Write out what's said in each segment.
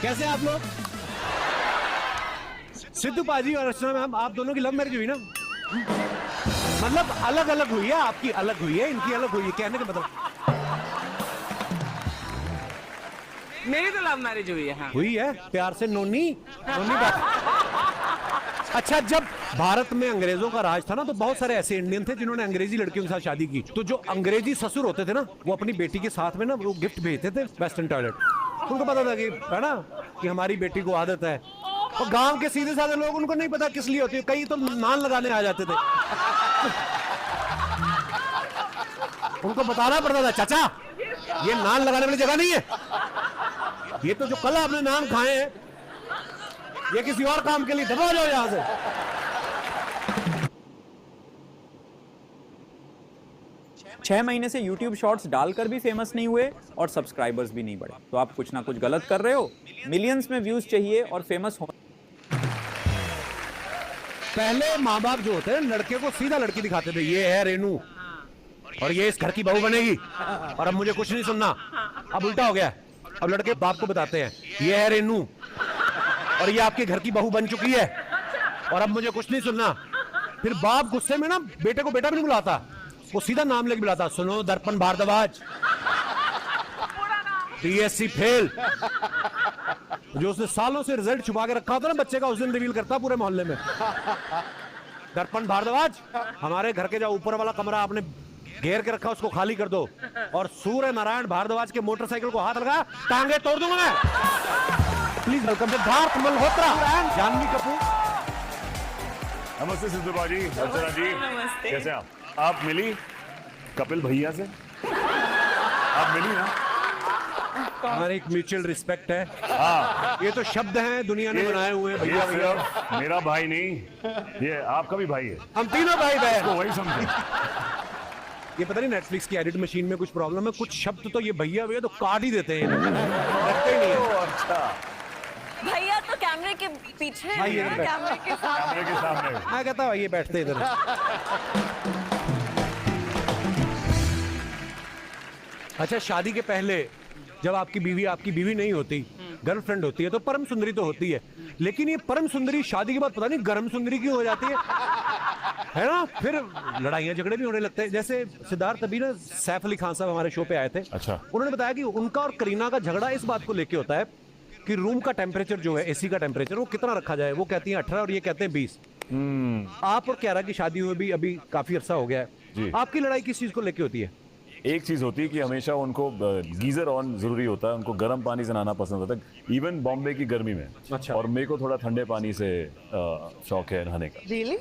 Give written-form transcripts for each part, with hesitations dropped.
कैसे आप लोग? सिद्धू पाजी और अर्चना मैम, आप दोनों की लव मैरिज हुई ना? मतलब अलग अलग हुई है, आपकी अलग हुई है, इनकी अलग हुई है, कहने का मतलब। मेरी तो लव मैरिज हुई है। हाँ। हुई है प्यार से, नोनी नोनी बात। अच्छा, जब भारत में अंग्रेजों का राज था ना, तो बहुत सारे ऐसे इंडियन थे जिन्होंने अंग्रेजी लड़कियों के साथ शादी की। तो जो अंग्रेजी ससुर होते थे ना, वो अपनी बेटी के साथ में ना वो गिफ्ट भेजते थे, वेस्टर्न टॉयलेट। उनको पता था कि है ना कि हमारी बेटी को आदत है। और गांव के सीधे साधे लोग, उनको नहीं पता किस लिए होती है, कई तो नान लगाने आ जाते थे। उनको बताना पड़ता था, चाचा ये नान लगाने वाली जगह नहीं है, ये तो जो कल आपने नान खाए हैं ये किसी और काम के लिए, दबा जाओ यहां से। 6 महीने से YouTube शॉर्ट्स डालकर भी फेमस नहीं हुए और सब्सक्राइबर्स भी नहीं बढ़े, तो आप कुछ ना कुछ गलत कर रहे हो। मिलियंस में व्यूज चाहिए और फेमस हो। पहले माँ बाप जो होते हैं लड़के को सीधा लड़की दिखाते थे, ये है रेनू और ये इस घर की बहू बनेगी और अब मुझे कुछ नहीं सुनना। अब उल्टा हो गया, अब लड़के बाप को बताते हैं ये है रेनू और ये आपके घर की बहू बन चुकी है और अब मुझे कुछ नहीं सुनना। फिर बाप गुस्से में ना बेटे को बेटा भी नहीं बुलाता, वो सीधा नाम लेके बुलाता, सुनो दर्पण भारद्वाज, बीएससी फेल। जो उसने सालों से रिजल्ट छुपा के रखा था ना बच्चे का, उस दिन रिवील करता पूरे मोहल्ले में। दर्पण भारद्वाज, हमारे घर के जो ऊपर वाला कमरा आपने घेर के रखा उसको खाली कर दो और सूर्य नारायण भारद्वाज के मोटरसाइकिल को हाथ लगा, टांगे तोड़ दूंगा मैं। Please welcome Siddharth Malhotra and Janhvi Kapoor. नमस्ते सिद्धू बाजी, अर्चना जी, कैसे आप मिली कपिल भैया से? आप मिली ना? हमारे एक म्यूचुअल रिस्पेक्ट है। हाँ, ये तो शब्द हैं दुनिया ने बनाए हुए ये भैया भैया। सिर्फ मेरा भाई नहीं, ये आपका भी भाई है। हम तीनों भाई बहन। तो वही समझे। ये पता नहीं नेटफ्लिक्स की एडिट मशीन में कुछ प्रॉब्लम है, कुछ शब्द तो ये भैया भैया तो काट ही देते हैं, रखते ही नहीं है। अच्छा, भैया तो कैमरे के पीछे भाई है, इधर कैमरे के सामने। कैमरे के सामने। मैं कहता हूँ ये बैठते इधर। अच्छा, शादी के पहले जब आपकी बीवी नहीं होती, गर्लफ्रेंड होती है, तो परम सुंदरी तो होती है, लेकिन ये परम सुंदरी शादी के बाद पता नहीं गरम सुंदरी क्यों हो जाती है ना? फिर लड़ाइयां झगड़े भी होने लगते हैं। जैसे सिद्धार्थ अभी ना सैफ अली खान साहब हमारे शो पे आए थे। अच्छा। उन्होंने बताया कि उनका और करीना का झगड़ा इस बात को लेके होता है कि रूम का टेम्परेचर जो है, एसी का टेम्परेचर, वो कितना रखा जाए। वो कहती है 18 और ये कहते हैं 20। आप और क्यारा की शादी हुई भी अभी काफी अरसा हो गया जी। है, आपकी लड़ाई किस चीज को लेके होती है? एक चीज होती है कि हमेशा उनको गीजर ऑन जरूरी होता है, उनको गर्म पानी से नहाना पसंद होता है, इवन बॉम्बे की गर्मी में। अच्छा। और मेरे को थोड़ा ठंडे पानी से शौक है नहाने का। Really?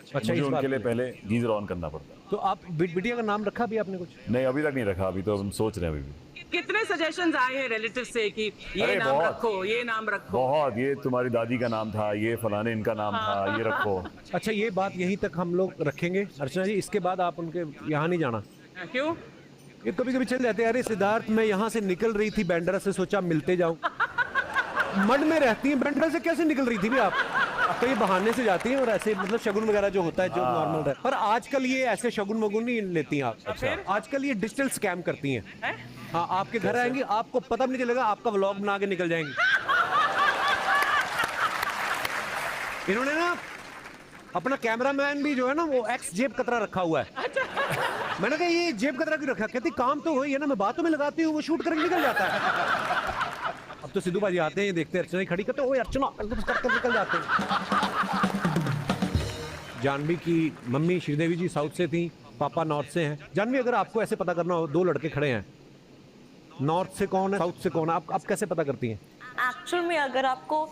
अच्छा, मुझे इस बात उनके लिए पे। पहले गीजर ऑन करना पड़ता है। तो आप बिटिया का नाम रखा भी आपने कुछ? नहीं, अभी तक नहीं रखा, अभी तो हम सोच रहे हैं अभी भी। कितने सजेशंस आए हैं रिलेटिव से कि ये अरे नाम बहुत। रखो, ये नाम रखो? बहुत, ये तुम्हारी दादी का नाम था, ये फलाने इनका नाम था, ये रखो। अच्छा, ये बात यहीं तक हम लोग रखेंगे अर्चना जी, इसके बाद आप उनके यहाँ नहीं जाना? क्यों? ये कभी कभी चल जाते हैं, अरे सिद्धार्थ मैं यहाँ से निकल रही थी बैंड्रा से, सोचा मिलते जाऊं। मड में रहती हैं, बैंड्रा से कैसे निकल रही थी भी आप? तो ये बहाने से जाती हैं और ऐसे मतलब शगुन वगैरह जो होता है जो नॉर्मल है। पर आजकल ये ऐसे शगुन वगुन नहीं लेती हैं आप। अच्छा। आजकल ये डिजिटल स्कैम करती हैं। हाँ, आपके घर आएंगी, आपको पता भी नहीं चलेगा, आपका व्लॉग बना के निकल जाएंगी। इन्होंने ना अपना कैमरामैन भी जो है ना वो एक्स जेब कतरा रखा हुआ है। मैंने कहा ये जेब कतरा क्यों रखा? कहती काम तो वही है ना, मैं बातों में लगाती हूँ, वो शूट करके निकल जाता है। अब तो सिद्धू बाजी आते हैं, देखते हैं अर्चना खड़ी करते, ओए अर्चना करके निकल जाते हैं। जानवी की मम्मी श्रीदेवी जी साउथ से थी, पापा नॉर्थ से हैं। जानवी, अगर आपको ऐसे पता करना हो, दो लड़के खड़े हैं, नॉर्थ से कौन है, साउथ से कौन है, आप कैसे पता करती हैं? एक्चुअल में अगर आपको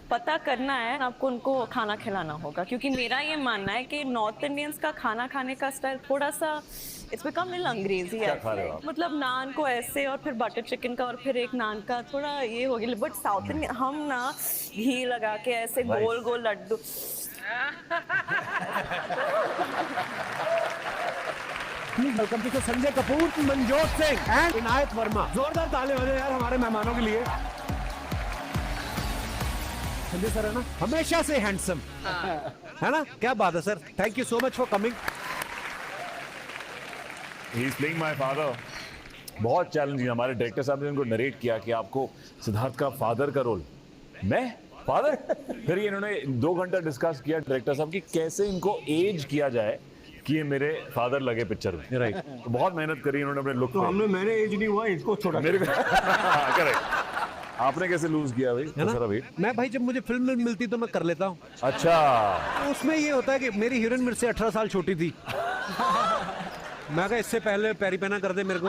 पता करना है, आपको उनको खाना खिलाना होगा, क्योंकि मेरा ये मानना है कि नॉर्थ इंडियंस का खाना खाने का स्टाइल थोड़ा सा इट्स बिकम लिटिल अंग्रेजी है। खा रहे हो आप? मतलब नान को ऐसे और फिर बटर चिकन का और फिर एक नान का, थोड़ा ये हो गया। बट साउथ इंडियन हम ना घी लगा के ऐसे गोल गोल लड्डू। Welcome to Sanjay Kapoor, Manjot Singh and Inayat Verma. जोरदार ताले हो जाए यार हमारे मेहमानों के लिए। संजय सर है ना हमेशा से हैंडसम, है ना? क्या बात है sir, thank you so much for coming. He is playing my father. बहुत चैलेंजिंग, हमारे डायरेक्टर साहब ने उनको नरेट किया कि आपको सिद्धार्थ का फादर का रोल मैं फादर? फिर ये इन्होंने 2 घंटा डिस्कस किया डायरेक्टर साहब की कैसे इनको एज किया जाए कि ये मेरे फादर लगे पिक्चर में। राइट। तो बहुत मेहनत करी इन्होंने अपने लुक पे। मैंने एज नहीं हुआ, इसको छोटा मेरे करेक्ट। आपने कैसे लूज किया भाई है ना? सारा वेट? मैं भाई जब मुझे फिल्म मिलती तो मैं कर लेता हूँ। अच्छा, तो उसमें ये होता है कि मेरी हीरोइन मेरे से 18 साल छोटी थी। मैं कहा इससे पहले पैरी पहना कर दे मेरे को।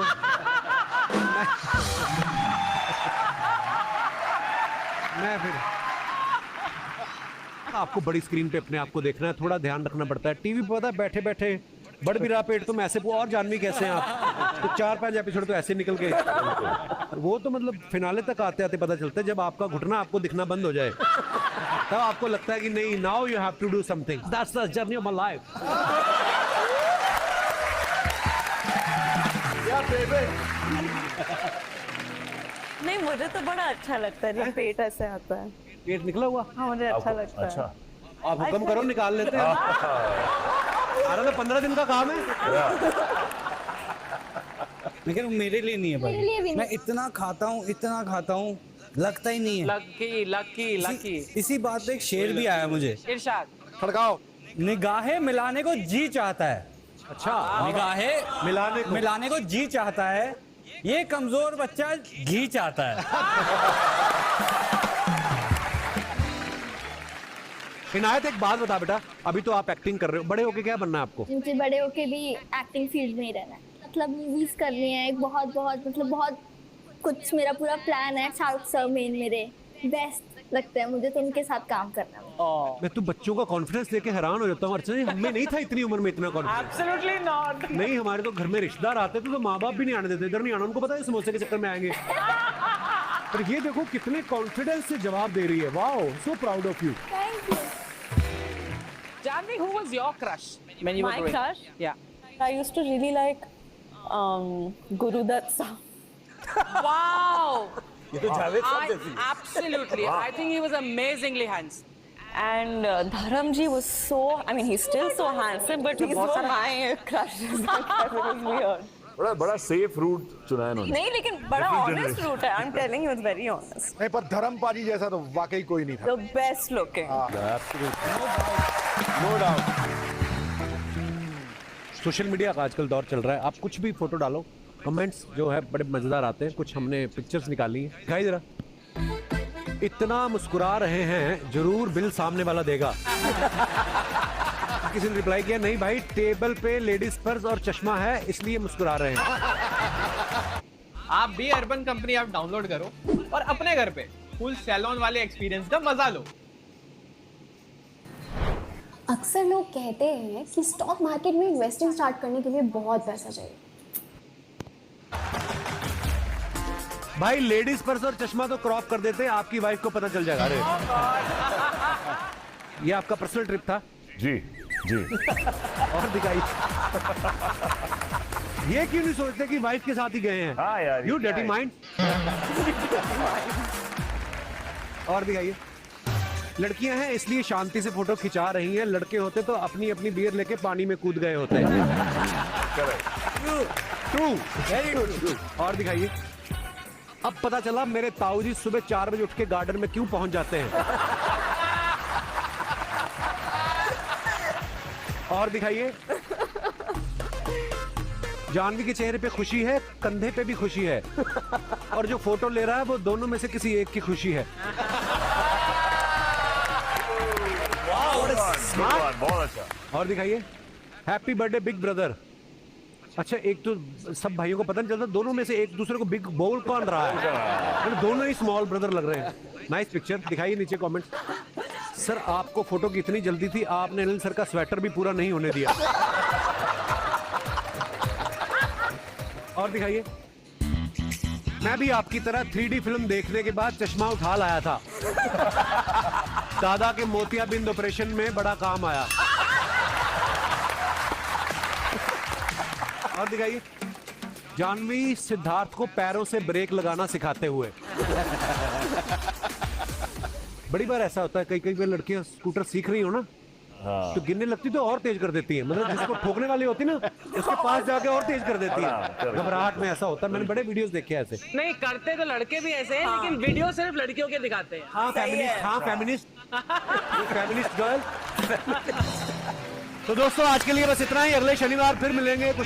मैं फिर आपको बड़ी स्क्रीन पे अपने आप को देखना है, थोड़ा ध्यान रखना पड़ता है। टीवी पे पता है बैठे बैठे बढ़ भी रहा पेट, तुम ऐसे और जानवी कैसे हैं आप? तो 4-5 एपिसोड तो ऐसे निकल गए। वो तो मतलब फिनाले तक आते आते पता चलता है, जब आपका घुटना आपको दिखना बंद हो जाए तब आपको लगता है कि नहीं, now you have to do something, that's the journey of my life. नहीं, मुझे तो बड़ा अच्छा लगता है जब पेट ऐसे आता है। पेट निकला हुआ? हाँ, मुझे अच्छा लगता है। अच्छा, आप हुक्म करो, निकाल लेते हैं। अरे तो 15 दिन का काम है। लेकिन मेरे लिए नहीं है मेरे लिए भी भाई। नहीं। मैं इतना खाता हूँ लगता ही नहीं है। Lucky lucky lucky. इसी बात पे एक शेर भी आया मुझे, इरशाद। खड़काओ। निगाहें मिलाने को जी चाहता है। अच्छा, निगाहें मिलाने को जी चाहता है, ये कमजोर बच्चा घी चाहता है। इनायत एक बात बता बेटा, अभी तो आप एक्टिंग कर रहे हो, बड़े होके क्या बनना है आपको? मुझे बड़े होके भी एक्टिंग फील्ड में ही रहना है। मतलब मूवीज करनी है, एक बहुत बहुत कुछ मेरा पूरा प्लान है। शाहरुख सर मेन मेरे बेस्ट लगते हैं मुझे, तो उनके साथ काम करना है। मैं तो बच्चों का कॉन्फिडेंस देके हैरान हो जाता हूँ। अर्चना, हमें नहीं था इतनी उम्र में इतना कॉन्फिडेंस। Absolutely not. नहीं, हमारे तो घर में रिश्तेदार आते थे तो माँ बाप भी नहीं आने देते, इधर नहीं आना, उनको पता है समोसे के चक्कर में आएंगे। पर ये देखो कितने कॉन्फिडेंस से जवाब दे रही है। Wow, so proud of you. Thank you. Janvi, who was your crush when you were My growing? crush? Yeah. I used to really like Guru Dutt sir. Wow. ये तो Javed Absolutely. I think he was amazingly handsome. And Dharamji was so, I mean, he's still so handsome, but he's so my crush. It was weird. बड़ा safe root चुना है इन्होंने। नहीं, लेकिन बड़ा honest route है. I'm telling you, it's very honest. नहीं, पर धर्मपाजी जैसा तो वाकई कोई नहीं था। The best looking. No doubt. Social media का आजकल दौर चल रहा है, आप कुछ भी फोटो डालो, कमेंट्स जो है बड़े मजेदार आते हैं। कुछ हमने पिक्चर्स निकाली हैं, दिखाई जरा। इतना मुस्कुरा रहे हैं, जरूर बिल सामने वाला देगा। किसी ने रिप्लाई किया, नहीं भाई, टेबल पे लेडीज पर्स और चश्मा है इसलिए मुस्कुरा रहे हैं। आप भी अर्बन कंपनी ऐप डाउनलोड करो और अपने घर पे फुल सैलून वाले एक्सपीरियंस का मजा लो। अक्सर लोग कहते हैं कि स्टॉक मार्केट में इन्वेस्टिंग स्टार्ट करने के लिए बहुत पैसा चाहिए। भाई लेडीज पर्स और चश्मा तो क्रॉप कर देते हैं, आपकी वाइफ को पता चल जाएगा। अरे ये आपका पर्सनल ट्रिप था? जी जी। और दिखाइए। ये क्यों नहीं सोचते कि वाइफ के साथ ही गए हैं? हाँ यार, यू ये क्या डर्टी है? माइंड। और दिखाइए। लड़कियां हैं इसलिए शांति से फोटो खिंचा रही हैं, लड़के होते तो अपनी अपनी बियर लेके पानी में कूद गए होते हैं। True, very true. और दिखाइए। अब पता चला मेरे ताऊ जी सुबह 4 बजे उठ के गार्डन में क्यों पहुंच जाते हैं। और दिखाइए। जानवी के चेहरे पे खुशी है, कंधे पे भी खुशी है, और जो फोटो ले रहा है वो दोनों में से किसी एक की खुशी है। बहुत अच्छा। और दिखाइए। Happy birthday big brother. अच्छा, एक तो सब भाइयों को पता नहीं चलता दोनों में से एक दूसरे को बिग बोल कौन रहा है, दोनों ही स्मॉल ब्रदर लग रहे हैं। Nice picture. दिखाइए नीचे कमेंट्स। सर आपको फोटो की इतनी जल्दी थी, आपने अनिल सर का स्वेटर भी पूरा नहीं होने दिया। और दिखाइए। मैं भी आपकी तरह 3D फिल्म देखने के बाद चश्मा उठा लाया था। दादा के मोतियाबिंद ऑपरेशन में बड़ा काम आया। और दिखाइए। जानवी सिद्धार्थ को पैरों से ब्रेक लगाना सिखाते हुए। बड़ी बार ऐसा होता है, कई बार लड़कियां स्कूटर सीख रही हो ना, हाँ। तो गिरने लगती तो और तेज कर देती है, मतलब जिसको ठोकने वाली होती ना उसके पास जाके और तेज कर देती है। घबराहट में ऐसा होता है, मैंने बड़े वीडियोस देखे हैं ऐसे। नहीं करते तो लड़के भी ऐसे हैं, लेकिन वीडियो सिर्फ लड़कियों के दिखाते हैं। हाँ फेमिनिस्ट गर्ल। तो दोस्तों आज के लिए बस इतना ही, अगले शनिवार फिर मिलेंगे कुछ